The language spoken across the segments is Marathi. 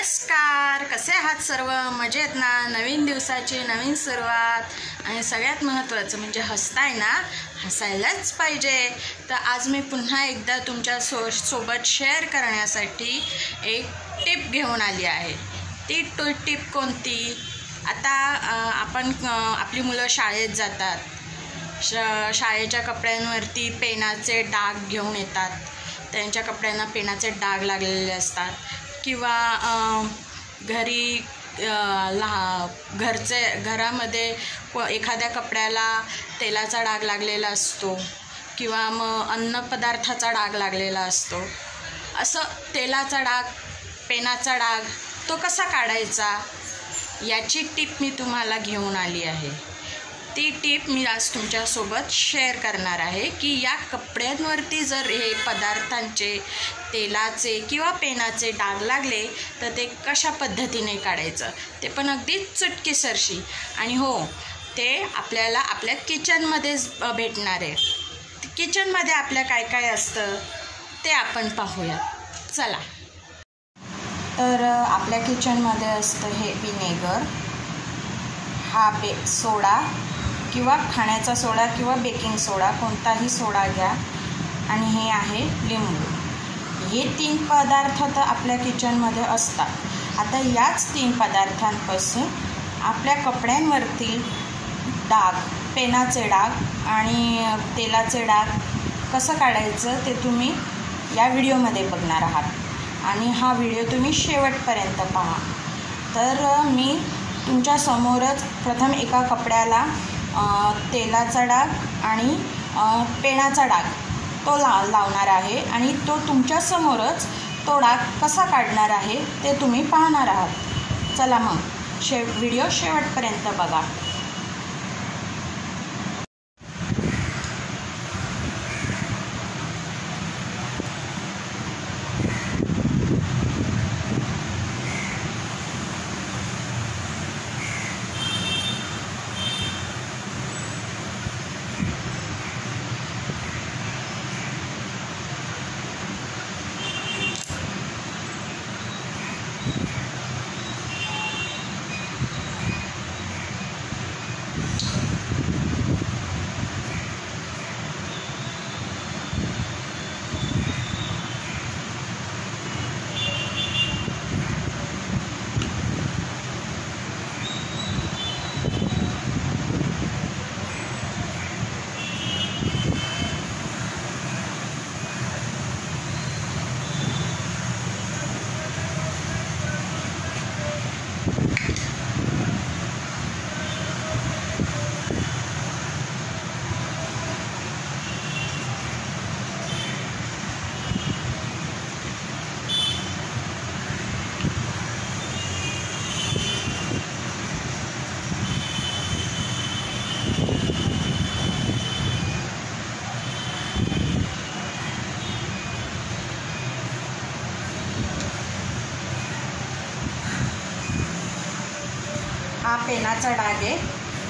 नमस्कार, कसे आहात सर्व? मजेत ना? नवीन दिवसाची नवीन सुरुवात आणि सगळ्यात महत्त्वाचं म्हणजे हसताय ना, हसायलाच पाहिजे. तर आज मी पुन्हा एकदा तुमच्या सोबत शेअर करण्यासाठी एक टिप घेऊन आली आहे. ती टिप कोणती? आता आपण आपली मुलं शाळेत जातात, शाळेच्या कपड्यांवरती पेनाचे डाग घेऊन येतात. त्यांच्या कपड्यांना पेनाचे डाग लागलेले असतात किंवा घरी घरामध्ये एखाद्या कपड्याला तेलाचा डाग लागलेला असतो किंवा मग अन्नपदार्थाचा डाग लागलेला असतो. असं तेलाचा डाग, पेनाचा डाग तो कसा काढायचा याची टिप मी तुम्हाला घेऊन आली आहे. ती टिप मी आज तुमच्यासोबत शेअर करणार आहे की या कपड्यांवरती जर हे पदार्थांचे, तेलाचे किंवा पेनाचे डाग लागले तर ते कशा पद्धतीने काढायचं, ते पण अगदी चुटकीसरशी. आणि हो, ते आपल्याला आपल्या किचनमध्येच भेटणार आहे. किचनमध्ये आपल्या काय काय असतं ते आपण पाहूयात. चला. तर आपल्या किचनमध्ये असतं हे विनेगर, हा सोडा किंवा खाण्याचा सोडा किंवा बेकिंग सोडा, कोणताही सोडा घ्या. आणि हे आहे लिंबू. हे 3 पदार्थ तर आपल्या किचनमध्ये असतात. आता याच 3 पदार्थांपासून आपल्या कपड्यांवरती डाग, पेनाचे डाग आणि तेलाचे डाग कसं काढायचं ते तुम्ही या व्हिडिओमध्ये बघणार आहात. आणि हा व्हिडिओ तुम्ही शेवटपर्यंत पहा. तर मी तुमच्यासमोरच प्रथम एका कपड्याला तेलाचा डाग आणि पेनाचा डाग तो लावणार आहे आणि तो तुमच्यासमोरच तो डाग कसा काढणार आहे ते तुम्ही पाहणार आहात. चला मग व्हिडिओ शेवटपर्यंत बघा. हा पेनाचा डाग आहे,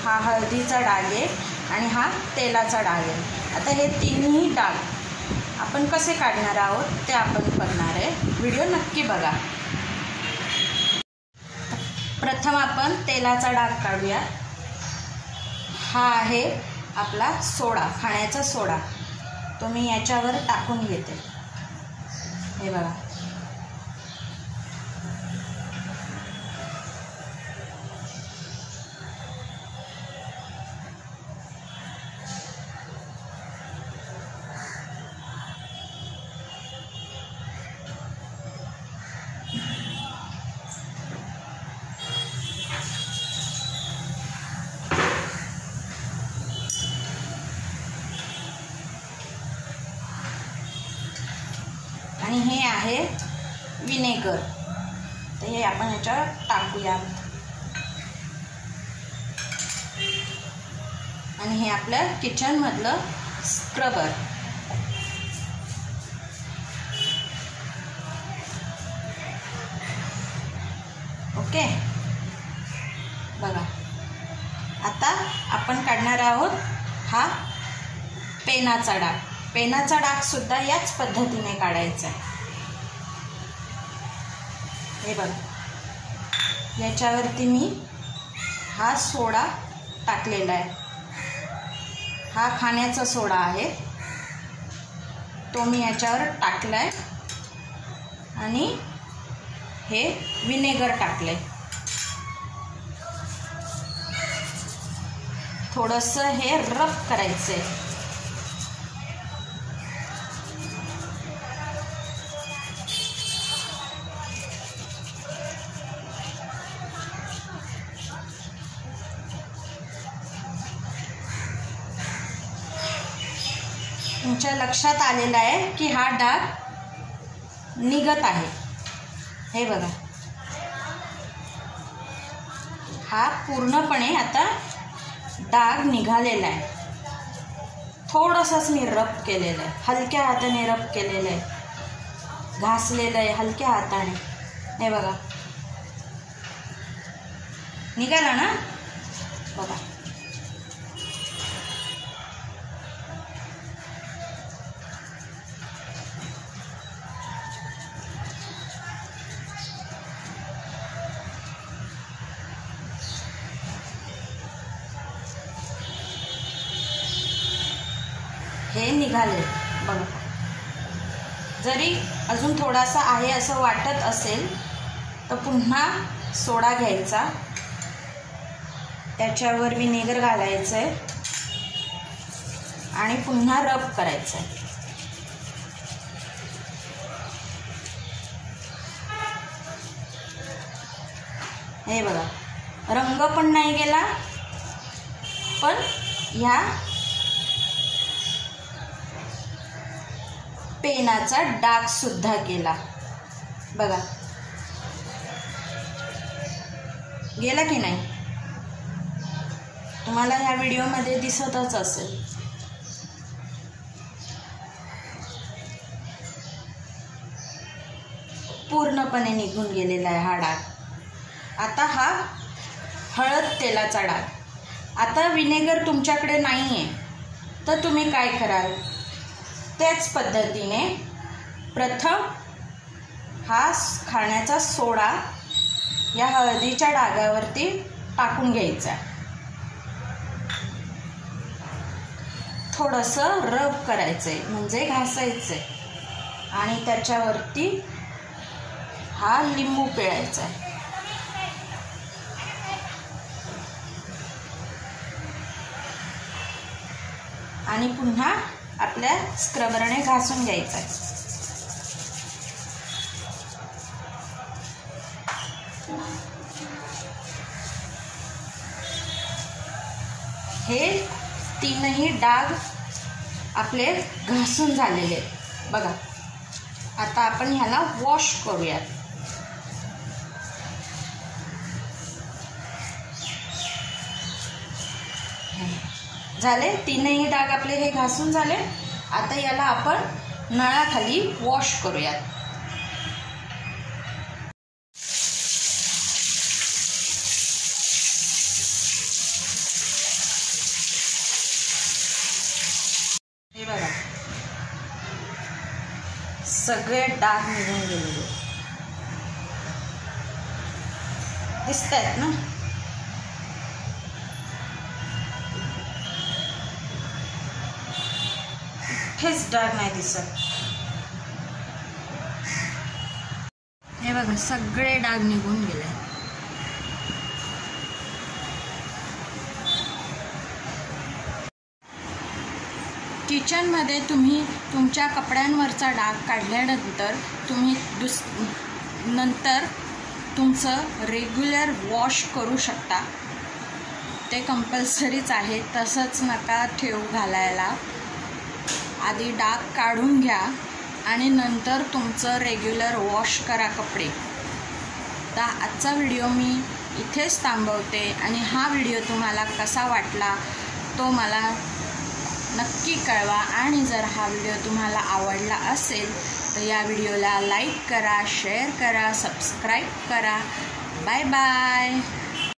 हा हळदीचा डाग आहे आणि हा तेलाचा डाग आहे. आता हे तिन्ही डाग आपण कसे काढणार आहोत ते आपण बघणार आहे. व्हिडिओ नक्की बघा. प्रथम आपण तेलाचा डाग काढूया. हा आहे आपला सोडा, खाण्याचा सोडा. तो मी याच्यावर टाकून घेते. हे बघा. आणि हे आहे विनेगर. तर हे आपण याच्यावर टाकूया. आणि हे आपलं किचनमधलं स्क्रबर. ओके, बघा. आता आपण काढणार आहोत हा पेनाचा डाग. पेनाचा डाग सुद्धा याच पद्धतीने काढायचा आहे. हे बघा, याच्यावरती मी हा सोडा टाकलेला आहे. हा खाण्याचा सोडा आहे, तो मी याच्यावर टाकला आहे आणि हे विनेगर टाकलं आहे. थोडंसं हे रब करायचं आहे. तुमच्या लक्षात आलेलं आहे की हा डाग निघत आहे. हे बघा, हा पूर्णपणे आता डाग निघालेला आहे. थोडंसंच मी रब केलेलं आहे, हलक्या हाताने रब केलेलं आहे, घासलेलं आहे हलक्या हाताने. हे बघा, निघाला ना. बघा, हे निघाले. बघा, जरी अजून थोडासा आहे असं वाटत असेल तर पुन्हा सोडा घ्यायचा, त्याच्यावर विनेगर घालायचं आहे आणि पुन्हा रब करायचं आहे. हे बघा, रंग पण नाही गेला, पण ह्या पेनाचा डाग सुद्धा गेला. बघा, गेला की नाही, तुम्हाला ह्या व्हिडिओमध्ये दिसतच असेल. पूर्णपणे निघून गेलेला आहे हा डाग. आता हा हळद तेलाचा डाग. आता विनेगर तुमच्याकडे नाही आहे तर तुम्ही काय कराल, त्याच पद्धतीने प्रथम हा खाण्याचा सोडा या हळदीच्या डागावरती टाकून घ्यायचा, थोडंसं रब करायचं आहे म्हणजे घासायचं आहे आणि त्याच्यावरती हा लिंबू पिळायचा आहे. आणि पुन्हा आपल्या स्क्रबरने घासून घ्यायचं आहे. हे तीनही डाग आपले घासून झालेले आहेत. बघा, आता आपण ह्याला वॉश करूयात. झाले, तीनही डाग आपले हे घासून झाले. आता याला आपण नळाखाली वॉश करूयात. हे बघा, सगळे डाग निघून गेलेले दिसत आहेत ना. कुठेच डाग नाही दिसत. हे बघा, सगळे डाग निघून गेले. किचनमध्ये तुम्ही तुमच्या कपड्यांवरचा डाग काढल्यानंतर तुम्ही नंतर तुमचं रेग्युलर वॉश करू शकता. ते कंपल्सरीच आहे, तसंच नका ठेवू घालायला. आधी डाग काढून घ्या आणि नंतर तुमचं रेग्युलर वॉश करा कपडे. तर आजचा व्हिडिओ मी इथेच थांबवते आणि हा व्हिडिओ तुम्हाला कसा वाटला तो मला नक्की कळवा. आणि जर हा व्हिडिओ तुम्हाला आवडला असेल तर या व्हिडिओला लाईक करा, शेअर करा, सबस्क्राईब करा. Bye bye.